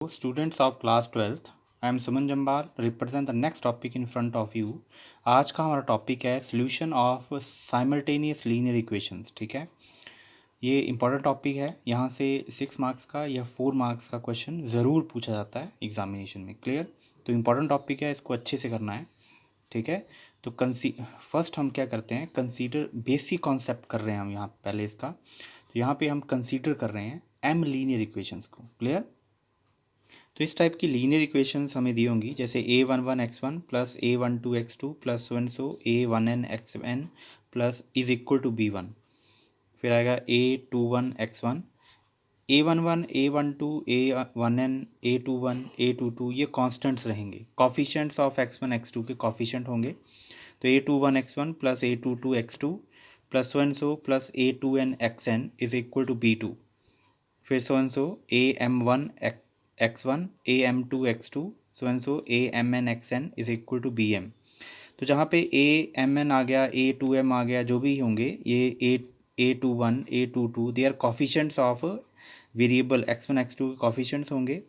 Students of class 12th, I am Suman Jambal represent the next topic in front of you. आज का हमारा topic है solution of simultaneous linear equations. ठीक है, ये इंपॉर्टेंट टॉपिक है। यहाँ से 6 मार्क्स का या 4 मार्क्स का क्वेश्चन ज़रूर पूछा जाता है एग्जामिनेशन में। क्लियर? तो इम्पॉर्टेंट टॉपिक है, इसको अच्छे से करना है। ठीक है, तो फर्स्ट हम क्या करते हैं, कंसीडर बेसिक कॉन्सेप्ट कर रहे हैं हम यहाँ पहले इसका। तो यहाँ पे हम कंसीडर कर रहे हैं एम लीनियर इक्वेशंस को। क्लियर? तो इस टाइप की लीनियर इक्वेशंस हमें दी होंगी, जैसे a11x1 plus a12x2 plus one so a1n(xn) plus is equal to b1। फिर आएगा a21x1, a11 a12 a1n a21 a22, ये कॉन्स्टेंट्स रहेंगे, कॉफिशेंट्स ऑफ x1 x2 के कॉफिशेंट होंगे। तो a21x1 plus a22x2 plus one so plus a2n(xn) is equal to b2। फिर so am1x1 am2x2 so amn(xn) is equal to bm। तो जहाँ पे amn आ गया, a2m आ गया, जो भी होंगे ये a21 a22 they are coefficients of variable x1 x2 के कॉफिशेंट्स होंगे।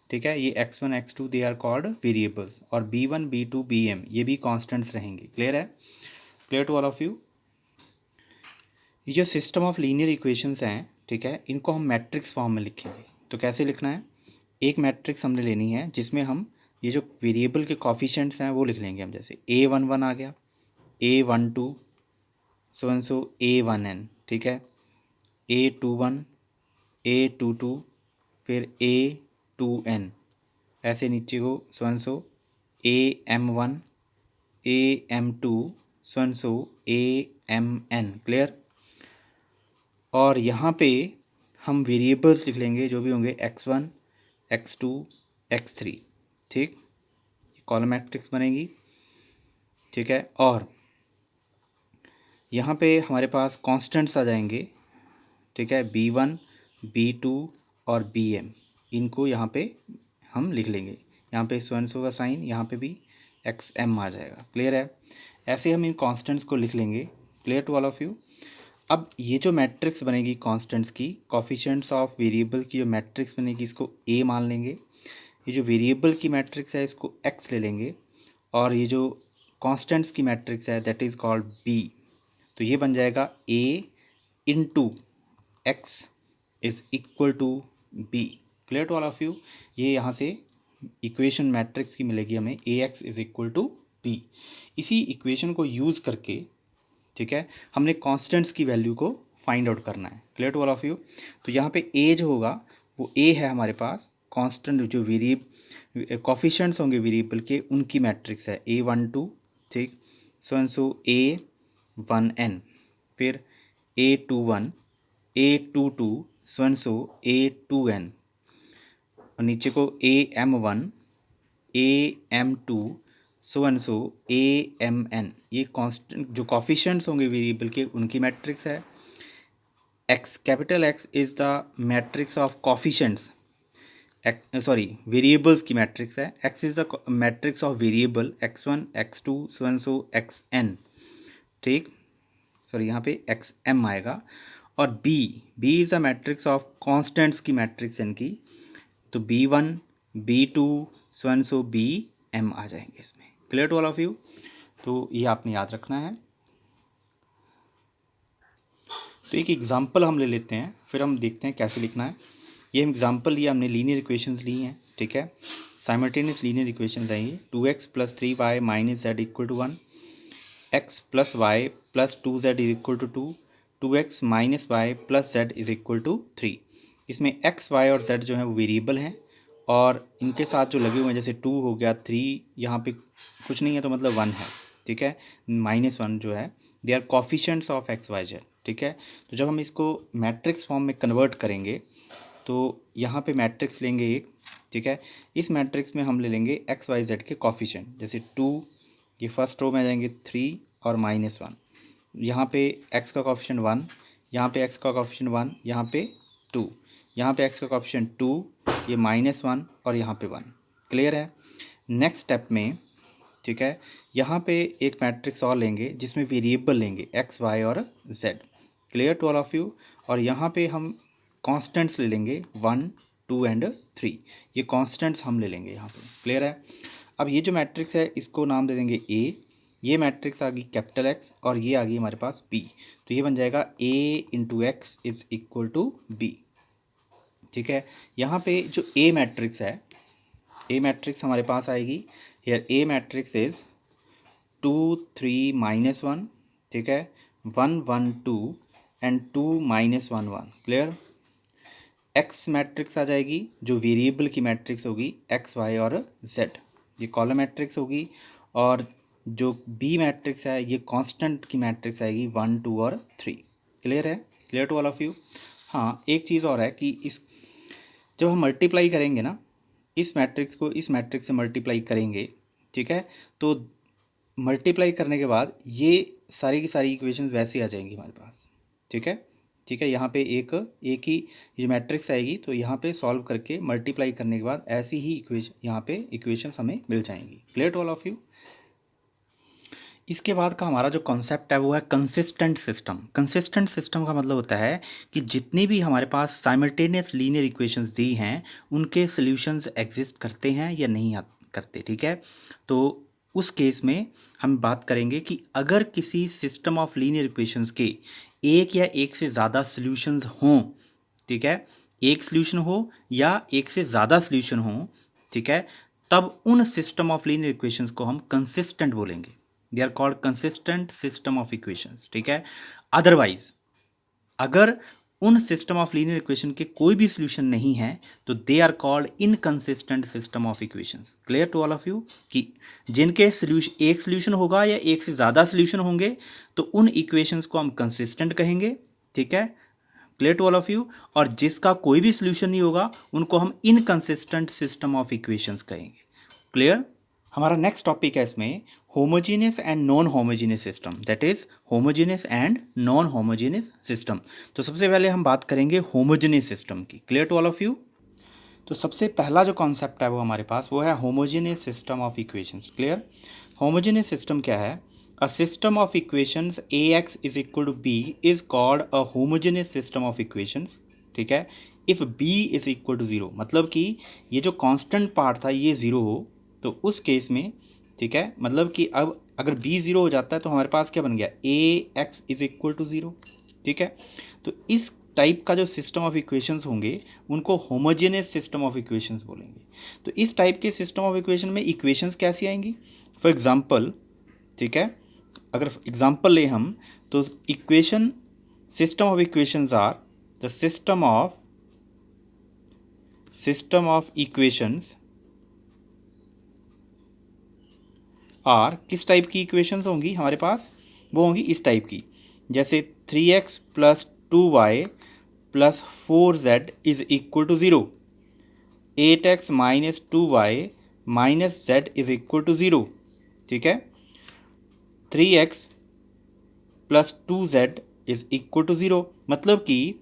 ठीक है, ये x1 x2 they are called variables, और b1 b2 bm ये भी कॉन्स्टेंट्स रहेंगे। क्लियर है? Clear to all of you? ये जो सिस्टम ऑफ लीनियर इक्वेशंस हैं, ठीक है, इनको हम मैट्रिक्स फॉर्म में लिखेंगे। तो कैसे लिखना है, एक मैट्रिक्स हमने लेनी है जिसमें हम ये जो वेरिएबल के कॉफिशेंट्स हैं वो लिख लेंगे हम। जैसे a11 आ गया, a12 सो a1n, ठीक है, a21 a22 फिर a2n, ऐसे नीचे को सो am1 am2 so amn। Clear? और यहाँ पे हम वेरिएबल्स लिख लेंगे जो भी होंगे x1 x2 x3। ठीक, ये कॉलम मैट्रिक्स बनेगी। ठीक है, और यहाँ पे हमारे पास कांस्टेंट्स आ जाएंगे। ठीक है, b1 b2 और bm, इनको यहाँ पे हम लिख लेंगे। यहाँ पे सो का साइन, यहाँ पे भी xm आ जाएगा। क्लियर है? ऐसे हम इन कांस्टेंट्स को लिख लेंगे। Clear to all of you? अब ये जो मैट्रिक्स बनेगी कांस्टेंट्स की, कॉफिशेंट्स ऑफ वेरिएबल की जो मैट्रिक्स बनेगी, इसको a मान लेंगे। ये जो वेरिएबल की मैट्रिक्स है इसको x ले लेंगे, और ये जो कांस्टेंट्स की मैट्रिक्स है दैट इज़ कॉल्ड b। तो ये बन जाएगा a into x is equal to b। Clear to all of you? ये यहाँ से इक्वेशन मैट्रिक्स की मिलेगी हमें, ax is equal to b। इसी इक्वेशन को यूज़ करके, ठीक है, हमने कांस्टेंट्स की वैल्यू को फाइंड आउट करना है। Clear to all of you? तो यहाँ पे a जो होगा वो a है हमारे पास, कांस्टेंट जो कॉफिशेंट्स होंगे वेरिएबल के, उनकी मैट्रिक्स है a12, ठीक, सो a1n, फिर a21 a22 सो a2n, और नीचे को am1 am2 सो amn, ये कांस्टेंट जो कॉफिशेंट्स होंगे वेरिएबल के, उनकी मैट्रिक्स है। x, capital X is the matrix of coefficients, variables की मैट्रिक्स है। x is the matrix of variable x1 x2 so xn। ठीक, यहाँ पे xm आएगा। और b is the matrix of constants की मैट्रिक्स इनकी, तो b1 b2 सो bm आ जाएंगे इसमें। Clear to all of you? तो ये आपने याद रखना है। तो एक एग्जांपल हम ले लेते हैं, फिर हम देखते हैं कैसे लिखना है। ये हम एग्जांपल लिया हमने, लीनियर इक्वेशंस ली हैं। ठीक है, साइमल्टेनियस लीनियर इक्वेशंस हैं ये। 2x plus 3y minus z equal to 1, x plus y plus 2z is equal to 2, 2x minus y plus z is equal to 3। इसमें x, y और z जो है वो वेरिएबल हैं, और इनके साथ जो लगे हुए हैं, जैसे 2 हो गया, 3 यहाँ पे कुछ नहीं है तो मतलब 1 है। ठीक है, -1 जो है, they are coefficients of x, y, z। ठीक है, तो जब हम इसको मैट्रिक्स फॉर्म में कन्वर्ट करेंगे तो यहाँ पे मैट्रिक्स लेंगे एक। ठीक है, इस मैट्रिक्स में हम ले लेंगे x, y, z के कॉफिशेंट, जैसे 2, ये फर्स्ट रो में आ जाएंगे 3 और -1। यहाँ पे x का कॉफिशेंट 1, यहाँ पे x का कॉफिशेंट 1, यहाँ पे 2, यहाँ पे x का कॉफिशेंट 2, ये -1 और यहाँ पे 1। क्लियर है? नेक्स्ट स्टेप में, ठीक है, यहाँ पे एक मैट्रिक्स और लेंगे जिसमें वेरिएबल लेंगे x, y और z। Clear to all of you? और यहाँ पे हम कांस्टेंट्स ले लेंगे 1 2 एंड 3, ये कॉन्स्टेंट्स हम ले लेंगे यहाँ पे। क्लियर है। अब ये जो मैट्रिक्स है इसको नाम दे देंगे ए, ये मैट्रिक्स आ गई कैपिटल एक्स और ये आ गई हमारे पास बी, तो ये बन जाएगा A into X is equal to B. ठीक है, यहाँ पे जो ए मैट्रिक्स है, ए मैट्रिक्स हमारे पास आएगी हियर, ए मैट्रिक्स इज 2 3 -1, ठीक है, 1 1 2 एंड 2 -1 1। क्लियर। एक्स मैट्रिक्स आ जाएगी जो वेरिएबल की मैट्रिक्स होगी, एक्स वाई और जेड, ये कॉलम मैट्रिक्स होगी। और जो बी मैट्रिक्स है ये कांस्टेंट की मैट्रिक्स आएगी 1 2 और 3। क्लियर है, clear to all of you. हाँ, एक चीज़ और है कि इस जब हम मल्टीप्लाई करेंगे ना, इस मैट्रिक्स को इस मैट्रिक्स से मल्टीप्लाई करेंगे, ठीक है, तो मल्टीप्लाई करने के बाद ये सारी की सारी इक्वेशंस वैसे आ जाएंगी हमारे पास। ठीक है, ठीक है, यहाँ पे एक ही ये मैट्रिक्स आएगी, तो यहाँ पे सॉल्व करके मल्टीप्लाई करने के बाद ऐसी ही यहाँ पे इक्वेशंस हमें मिल जाएंगी। Clear to all of you. इसके बाद का हमारा जो कॉन्सेप्ट है वो है कंसिस्टेंट सिस्टम। कंसिस्टेंट सिस्टम का मतलब होता है कि जितनी भी हमारे पास साइमल्टेनियस लीनियर इक्वेशंस दी हैं उनके सॉल्यूशंस एग्जिस्ट करते हैं या नहीं करते। ठीक है, तो उस केस में हम बात करेंगे कि अगर किसी सिस्टम ऑफ लीनियर इक्वेशंस के एक या एक से ज़्यादा सॉल्यूशंस हों, ठीक है, एक सॉल्यूशन हो या एक से ज़्यादा सॉल्यूशन हो, ठीक है, तब उन सिस्टम ऑफ लीनियर इक्वेशंस को हम कंसिस्टेंट बोलेंगे। They are called consistent system of equations. ठीक है, अदरवाइज अगर उन सिस्टम ऑफ लीनियर इक्वेशन के कोई भी सॉल्यूशन नहीं है तो they are called inconsistent system of equations. Clear to all of you कि जिनके सॉल्यूशन एक सॉल्यूशन होगा या एक से ज़्यादा सॉल्यूशन होंगे तो उन इक्वेशंस को हम कंसिस्टेंट कहेंगे। ठीक है, clear to all of you. और जिसका कोई भी सॉल्यूशन नहीं होगा उनको हम इनकंसिस्टेंट सिस्टम ऑफ इक्वेशंस कहेंगे। क्लियर। हमारा नेक्स्ट टॉपिक है इसमें homogeneous and non homogeneous system, that is homogeneous and non homogeneous system. तो सबसे पहले हम बात करेंगे होमोजीनियस सिस्टम की। Clear to all of you. तो सबसे पहला जो कॉन्सेप्ट है वो हमारे पास वो है homogeneous system of equations. Clear. Homogeneous system क्या है? A system of equations A X is equal to B is called a homogeneous system of equations. ठीक है, if B is equal to zero, मतलब कि ये जो कांस्टेंट पार्ट था ये ज़ीरो हो तो उस केस में, ठीक है, मतलब कि अब अगर b ज़ीरो हो जाता है तो हमारे पास क्या बन गया, A X is equal to zero. ठीक है, तो इस टाइप का जो सिस्टम ऑफ इक्वेशंस होंगे उनको होमोजेनियस सिस्टम ऑफ इक्वेशंस बोलेंगे। तो इस टाइप के सिस्टम ऑफ इक्वेशन में इक्वेशंस कैसी आएंगी? फॉर एग्जांपल, ठीक है, अगर एग्जांपल ले हम तो equation system of equations are the system of equations are किस टाइप की इक्वेशंस होंगी हमारे पास? वो होंगी इस टाइप की, जैसे 3x plus 2y plus 4z is equal to zero, 8x minus 2y minus z is equal to zero. ठीक है, 3x plus 2z is equal to zero, मतलब कि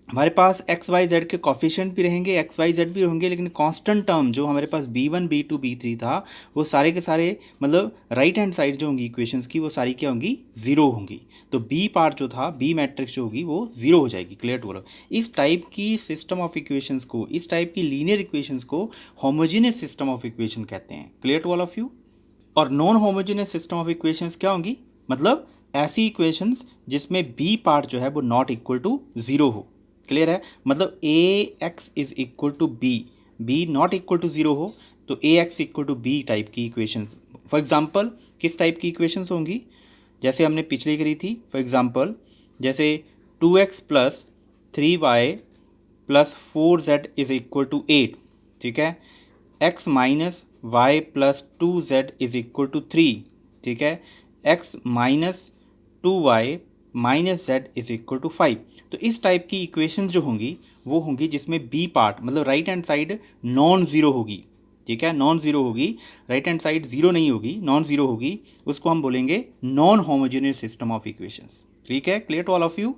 हमारे पास एक्स वाई जेड के कॉफिशिएंट भी रहेंगे, एक्स वाई जेड भी होंगे, लेकिन कांस्टेंट टर्म जो हमारे पास b1 b2 b3 था वो सारे के सारे, मतलब राइट हैंड साइड जो होंगी इक्वेशंस की वो सारी क्या होंगी, ज़ीरो होंगी। तो b पार्ट जो था, b मैट्रिक्स जो होगी वो ज़ीरो हो जाएगी। क्लियर टू बोलो। इस टाइप की सिस्टम ऑफ इक्वेशंस को, इस टाइप की लीनियर इक्वेशंस को होमोजीनियस सिस्टम ऑफ इक्वेशन कहते हैं। Clear to all of you. और non homogeneous system of equations क्या होंगी? मतलब ऐसी इक्वेशंस जिसमें b पार्ट जो है वो नॉट इक्वल टू ज़ीरो हो। क्लियर है, मतलब A X is equal to B not equal to zero हो तो A X equal to B type की इक्वेशंस। फॉर एग्जांपल किस टाइप की इक्वेशंस होंगी? जैसे हमने पिछले करी थी, फॉर एग्जांपल जैसे 2x plus 3y plus 4z is equal to 8। ठीक है, x minus y plus 2z is equal to 3। ठीक है, x minus 2y minus Z is equal to 5। तो इस टाइप की इक्वेशन जो होंगी वो होंगी जिसमें बी पार्ट, मतलब right hand side non zero होगी। ठीक है, नॉन ज़ीरो होगी, राइट हैंड साइड ज़ीरो नहीं होगी, नॉन ज़ीरो होगी, उसको हम बोलेंगे non homogeneous system of equations. ठीक है, clear to all of you.